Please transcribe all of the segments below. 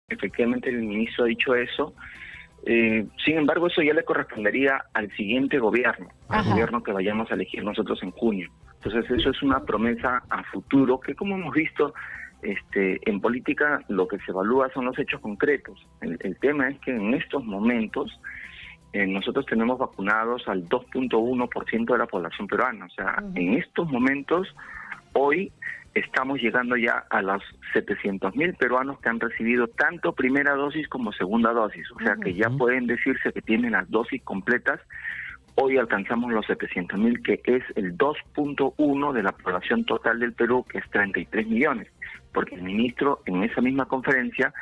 Efectivamente, el ministro ha dicho eso. Sin embargo, eso ya le correspondería al siguiente gobierno, al gobierno que vayamos a elegir nosotros en junio. Entonces, eso es una promesa a futuro que, como hemos visto, en política lo que se evalúa son los hechos concretos. El tema es que en estos momentos nosotros tenemos vacunados al 2.1% de la población peruana. O sea, en estos momentos, hoy estamos llegando ya a los 700.000 peruanos que han recibido tanto primera dosis como segunda dosis. O sea, que ya pueden decirse que tienen las dosis completas. Hoy alcanzamos los 700.000, que es el 2.1 de la población total del Perú, que es 33 millones. Porque el ministro en esa misma conferencia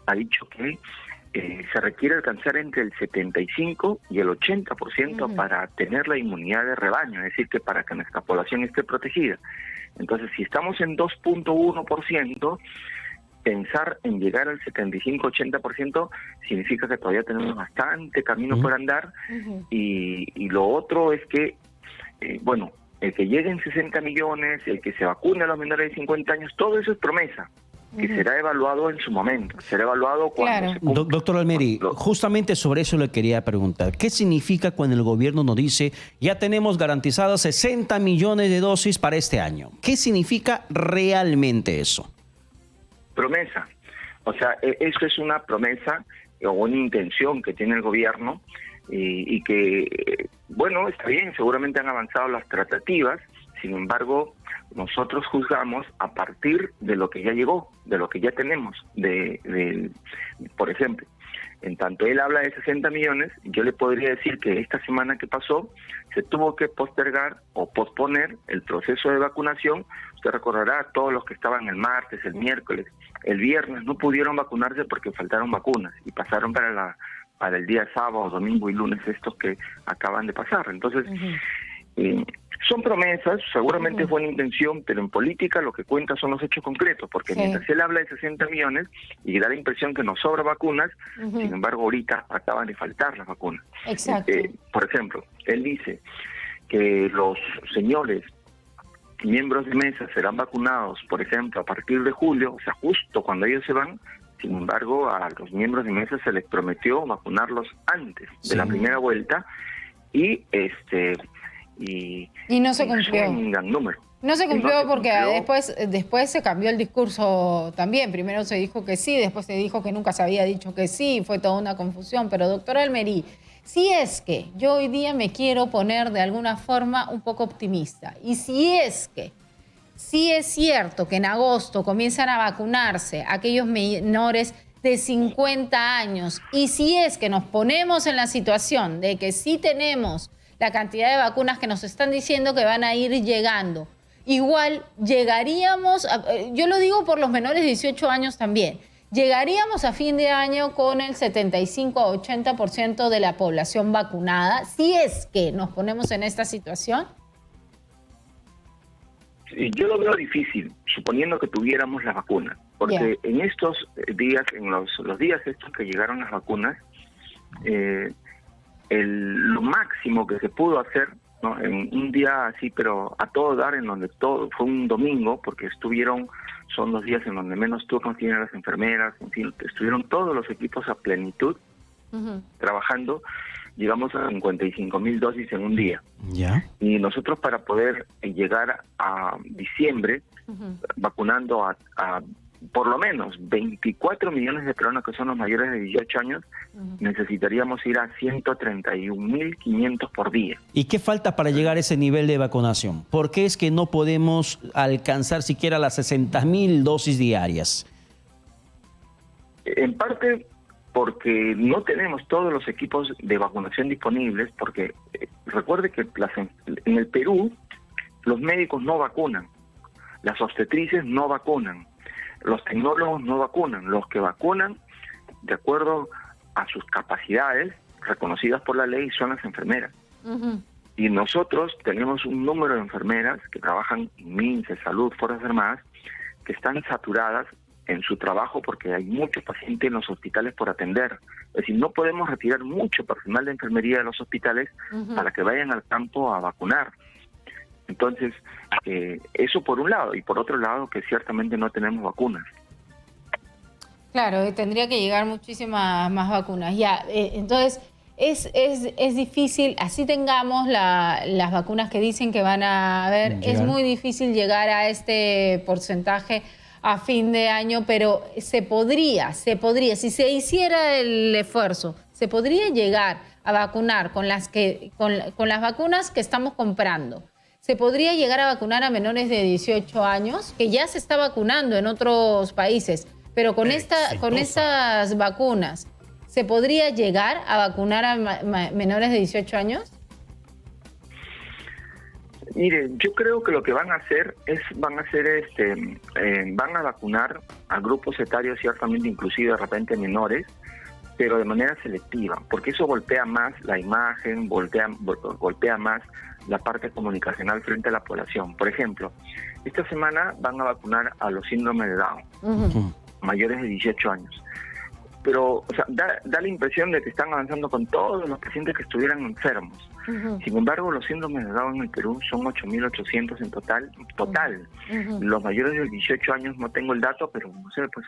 ha dicho que se requiere alcanzar entre el 75 y el 80% para tener la inmunidad de rebaño, es decir, que para que nuestra población esté protegida. Entonces, si estamos en 2.1%, pensar en llegar al 75-80% significa que todavía tenemos bastante camino por andar. Y lo otro es que, el que lleguen 60 millones, el que se vacune a los menores de 50 años, todo eso es promesa, que será evaluado en su momento, será evaluado cuando se cumpla. Doctor Almeri, justamente sobre eso le quería preguntar. ¿Qué significa cuando el gobierno nos dice ya tenemos garantizadas 60 millones de dosis para este año? ¿Qué significa realmente eso? Promesa. O sea, eso es una promesa o una intención que tiene el gobierno y que, está bien, seguramente han avanzado las tratativas. Sin embargo, nosotros juzgamos a partir de lo que ya llegó, de lo que ya tenemos. Por ejemplo, en tanto él habla de 60 millones, yo le podría decir que esta semana que pasó se tuvo que postergar o posponer el proceso de vacunación. Usted recordará, todos los que estaban el martes, el miércoles, el viernes no pudieron vacunarse porque faltaron vacunas y pasaron para el día sábado, domingo y lunes estos que acaban de pasar. Entonces, son promesas, seguramente es buena intención, pero en política lo que cuenta son los hechos concretos, porque mientras él habla de 60 millones y da la impresión que nos sobra vacunas, sin embargo ahorita acaban de faltar las vacunas. Exacto. Por ejemplo, él dice que los señores miembros de mesa serán vacunados, por ejemplo, a partir de julio, o sea, justo cuando ellos se van. Sin embargo, a los miembros de mesa se les prometió vacunarlos antes de la primera vuelta y no se cumplió. No se cumplió porque después se cambió el discurso también. Primero se dijo que sí, después se dijo que nunca se había dicho que sí, fue toda una confusión. Pero doctora Almeri, si es que yo hoy día me quiero poner de alguna forma un poco optimista, y si es que sí es cierto que en agosto comienzan a vacunarse aquellos menores de 50 años, y si es que nos ponemos en la situación de que sí tenemos la cantidad de vacunas que nos están diciendo que van a ir llegando, igual llegaríamos, yo lo digo por los menores de 18 años también, llegaríamos a fin de año con el 75-80% de la población vacunada, si es que nos ponemos en esta situación. Yo lo veo difícil, suponiendo que tuviéramos las vacunas, porque en estos días, en los días estos que llegaron las vacunas, lo máximo que se pudo hacer, ¿no?, en un día así, pero a todo dar, en donde todo fue un domingo, porque son los días en donde menos turnos tienen las enfermeras, en fin, estuvieron todos los equipos a plenitud trabajando. Llegamos a 55.000 dosis en un día. Y nosotros, para poder llegar a diciembre vacunando a por lo menos 24 millones de peruanos que son los mayores de 18 años, necesitaríamos ir a 131.500 por día. ¿Y qué falta para llegar a ese nivel de vacunación? ¿Por qué es que no podemos alcanzar siquiera las 60.000 dosis diarias? En parte porque no tenemos todos los equipos de vacunación disponibles, porque recuerde que en el Perú los médicos no vacunan, las obstetrices no vacunan, los tecnólogos no vacunan. Los que vacunan, de acuerdo a sus capacidades reconocidas por la ley, son las enfermeras. Y nosotros tenemos un número de enfermeras que trabajan en MINSE, Salud, Fuerzas Armadas, que están saturadas en su trabajo porque hay muchos pacientes en los hospitales por atender. Es decir, no podemos retirar mucho personal de enfermería de los hospitales para que vayan al campo a vacunar. Entonces, eso por un lado, y por otro lado que ciertamente no tenemos vacunas. Claro, tendría que llegar muchísimas más vacunas. Ya, entonces es difícil, así tengamos las vacunas que dicen que van a haber, es muy difícil llegar a este porcentaje a fin de año, pero se podría, si se hiciera el esfuerzo, se podría llegar a vacunar con las vacunas que estamos comprando. Se podría llegar a vacunar a menores de 18 años, que ya se está vacunando en otros países, pero con estas vacunas, ¿se podría llegar a vacunar a menores de 18 años? Mire, yo creo que lo que van a hacer van a vacunar a grupos etarios ciertamente, inclusive de repente menores, pero de manera selectiva, porque eso golpea más la imagen, golpea más la parte comunicacional frente a la población. Por ejemplo, esta semana van a vacunar a los síndromes de Down, mayores de 18 años. Pero, o sea, da la impresión de que están avanzando con todos los pacientes que estuvieran enfermos. Sin embargo, los síndromes de Down en el Perú son 8.800 en total. Los mayores de 18 años no tengo el dato, pero no sé, pues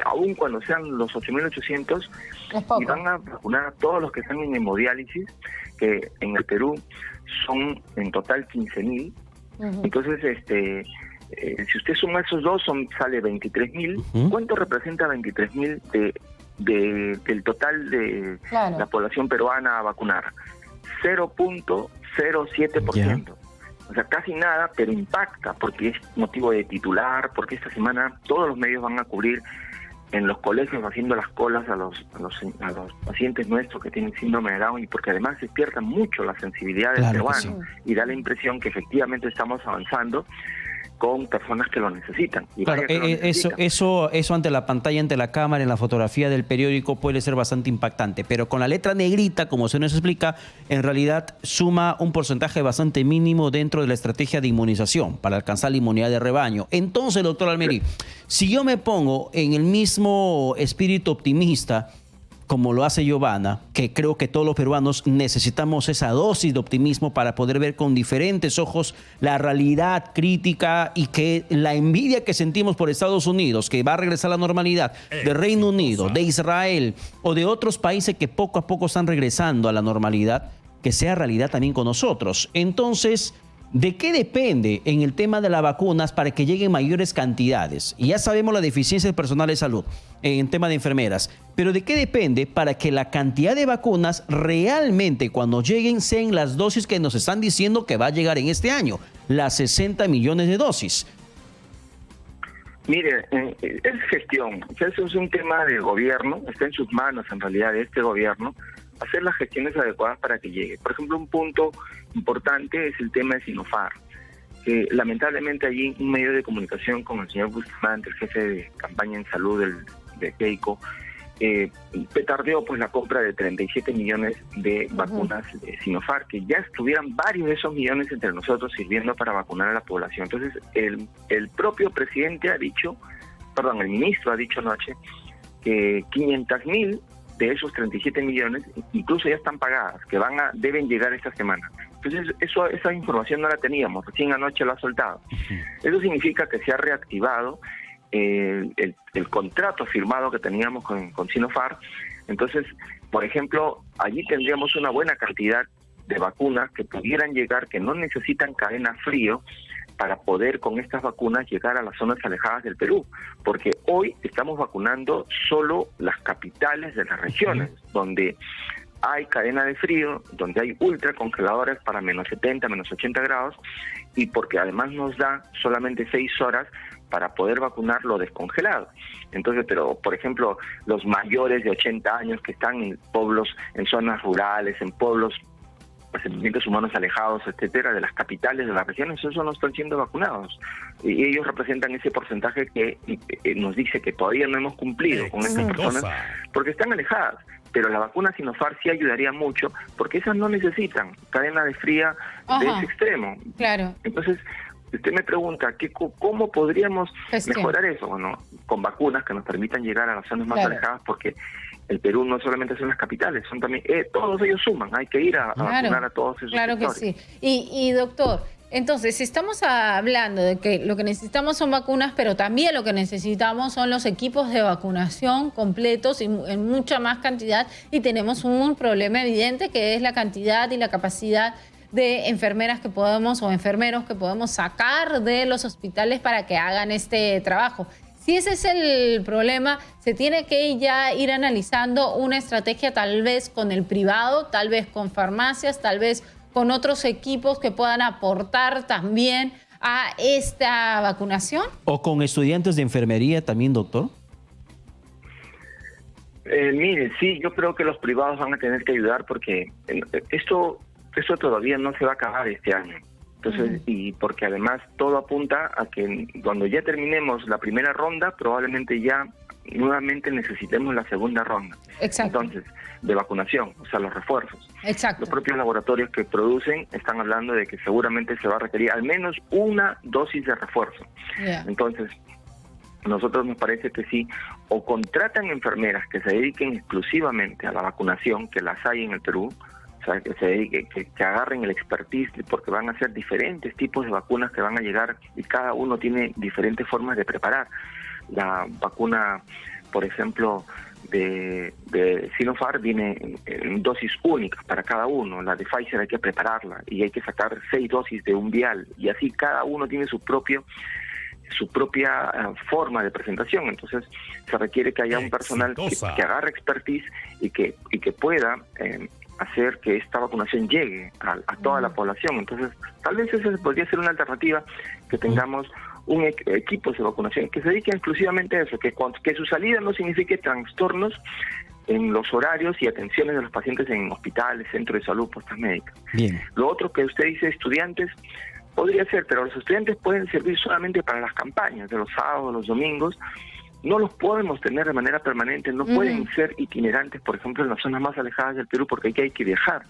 aún cuando sean los 8.800, y van a vacunar a todos los que están en hemodiálisis, que en el Perú son en total 15.000. Entonces, si usted suma esos dos, sale 23.000. ¿Cuánto representa 23.000 del total de la población peruana a vacunar? 0.07%. O sea, casi nada, pero impacta, porque es motivo de titular, porque esta semana todos los medios van a cubrir en los colegios haciendo las colas a los pacientes nuestros que tienen síndrome de Down, y porque además despierta mucho la sensibilidad del peruano, y da la impresión que efectivamente estamos avanzando con personas que lo necesitan. Y claro, eso ante la pantalla, ante la cámara, en la fotografía del periódico puede ser bastante impactante, pero con la letra negrita, como se nos explica, en realidad suma un porcentaje bastante mínimo dentro de la estrategia de inmunización para alcanzar la inmunidad de rebaño. Entonces, doctor Almerí, si yo me pongo en el mismo espíritu optimista como lo hace Giovanna, que creo que todos los peruanos necesitamos esa dosis de optimismo para poder ver con diferentes ojos la realidad crítica, y que la envidia que sentimos por Estados Unidos, que va a regresar a la normalidad, de Reino Unido, de Israel o de otros países que poco a poco están regresando a la normalidad, que sea realidad también con nosotros. Entonces, ¿de qué depende en el tema de las vacunas para que lleguen mayores cantidades? Y ya sabemos la deficiencia del personal de salud en tema de enfermeras, pero ¿de qué depende para que la cantidad de vacunas realmente cuando lleguen sean las dosis que nos están diciendo que va a llegar en este año, las 60 millones de dosis? Mire, es gestión, o sea, eso es un tema de gobierno, está en sus manos en realidad de este gobierno, hacer las gestiones adecuadas para que llegue. Por ejemplo, un punto importante es el tema de Sinopharm, que lamentablemente allí un medio de comunicación con el señor Bustamante, el jefe de campaña en salud de Keiko, petardeó pues la compra de 37 millones de vacunas de Sinopharm, que ya estuvieran varios de esos millones entre nosotros sirviendo para vacunar a la población. Entonces, el propio presidente el ministro ha dicho anoche que 500.000 de esos 37 millones incluso ya están pagadas, que deben llegar esta semana. Entonces, esa información no la teníamos, recién anoche la ha soltado. Eso significa que se ha reactivado el contrato firmado que teníamos con Sinopharm. Entonces, por ejemplo, allí tendríamos una buena cantidad de vacunas que pudieran llegar, que no necesitan cadena frío, para poder con estas vacunas llegar a las zonas alejadas del Perú, porque hoy estamos vacunando solo las capitales de las regiones, donde hay cadena de frío, donde hay ultracongeladores para menos 70, menos 80 grados, y porque además nos da solamente 6 horas para poder vacunar lo descongelado. Entonces, pero por ejemplo, los mayores de 80 años que están en pueblos, en zonas rurales, en pueblos, asentamientos humanos alejados, etcétera, de las capitales de las regiones, esos no están siendo vacunados. Y ellos representan ese porcentaje que nos dice que todavía no hemos cumplido con estas personas, porque están alejadas. Pero la vacuna Sinopharm sí ayudaría mucho, porque esas no necesitan cadena de fría de ese extremo. Claro. Entonces, usted me pregunta, ¿cómo podríamos mejorar eso? Bueno, con vacunas que nos permitan llegar a las zonas más alejadas, porque el Perú no solamente son las capitales, son también todos ellos suman, hay que ir a vacunar a todos esos sectores. Que sí. Y doctor, Entonces, estamos hablando de que lo que necesitamos son vacunas, pero también lo que necesitamos son los equipos de vacunación completos y en mucha más cantidad. Y tenemos un problema evidente que es la cantidad y la capacidad de enfermeras que podemos o enfermeros que podemos sacar de los hospitales para que hagan este trabajo. Si ese es el problema, se tiene que ya ir analizando una estrategia tal vez con el privado, tal vez con farmacias, tal vez con otros equipos que puedan aportar también a esta vacunación. ¿O con estudiantes de enfermería también, doctor? Mire, sí, yo creo que los privados van a tener que ayudar porque esto todavía no se va a acabar este año. Entonces, y porque además todo apunta a que cuando ya terminemos la primera ronda, probablemente ya nuevamente necesitemos la segunda ronda. Exacto. Entonces, de vacunación, o sea, los refuerzos. Exacto. Los propios laboratorios que producen están hablando de que seguramente se va a requerir al menos una dosis de refuerzo. Yeah. Entonces, nosotros nos parece que sí, o contratan enfermeras que se dediquen exclusivamente a la vacunación, que las hay en el Perú, o sea, que agarren el expertise, porque van a ser diferentes tipos de vacunas que van a llegar y cada uno tiene diferentes formas de preparar. La vacuna, por ejemplo, de Sinopharm viene en dosis únicas para cada uno. La de Pfizer hay que prepararla y hay que sacar 6 dosis de un vial y así cada uno tiene su propia forma de presentación. Entonces se requiere que haya un personal que agarre expertise y que pueda hacer que esta vacunación llegue a toda la población. Entonces tal vez esa podría ser una alternativa, que tengamos un equipo de vacunación que se dedique exclusivamente a eso, que su salida no signifique trastornos en los horarios y atenciones de los pacientes en hospitales, centros de salud, postas médicas. Bien. Lo otro que usted dice, estudiantes, podría ser, pero los estudiantes pueden servir solamente para las campañas de los sábados, los domingos. No los podemos tener de manera permanente, no pueden ser itinerantes, por ejemplo, en las zonas más alejadas del Perú, porque hay que viajar.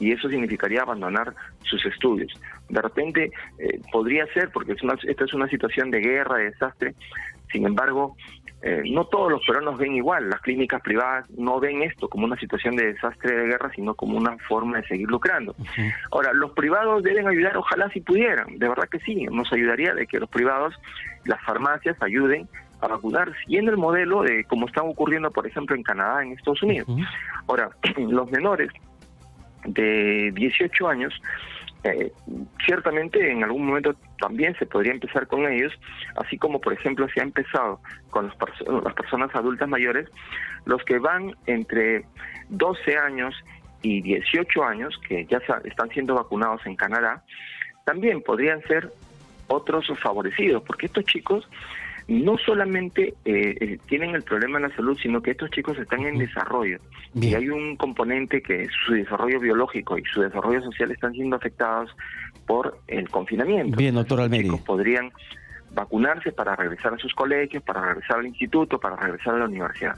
Y eso significaría abandonar sus estudios. De repente podría ser, porque esta es una situación de guerra, de desastre. Sin embargo, no todos los peruanos ven igual. Las clínicas privadas no ven esto como una situación de desastre, de guerra, sino como una forma de seguir lucrando. Ahora, los privados deben ayudar, ojalá si pudieran. De verdad que sí, nos ayudaría de que los privados, las farmacias, ayuden a vacunar, siguiendo el modelo de como está ocurriendo, por ejemplo, en Canadá, en Estados Unidos. Ahora, los menores de 18 años, ciertamente en algún momento también se podría empezar con ellos, así como por ejemplo se ha empezado con las personas adultas mayores. Los que van entre 12 años y 18 años, que ya están siendo vacunados en Canadá, también podrían ser otros favorecidos, porque estos chicos no solamente tienen el problema en la salud, sino que estos chicos están en desarrollo. Bien. Y hay un componente que su desarrollo biológico y su desarrollo social están siendo afectados por el confinamiento. Bien, doctor Almeri. Los chicos podrían vacunarse para regresar a sus colegios, para regresar al instituto, para regresar a la universidad.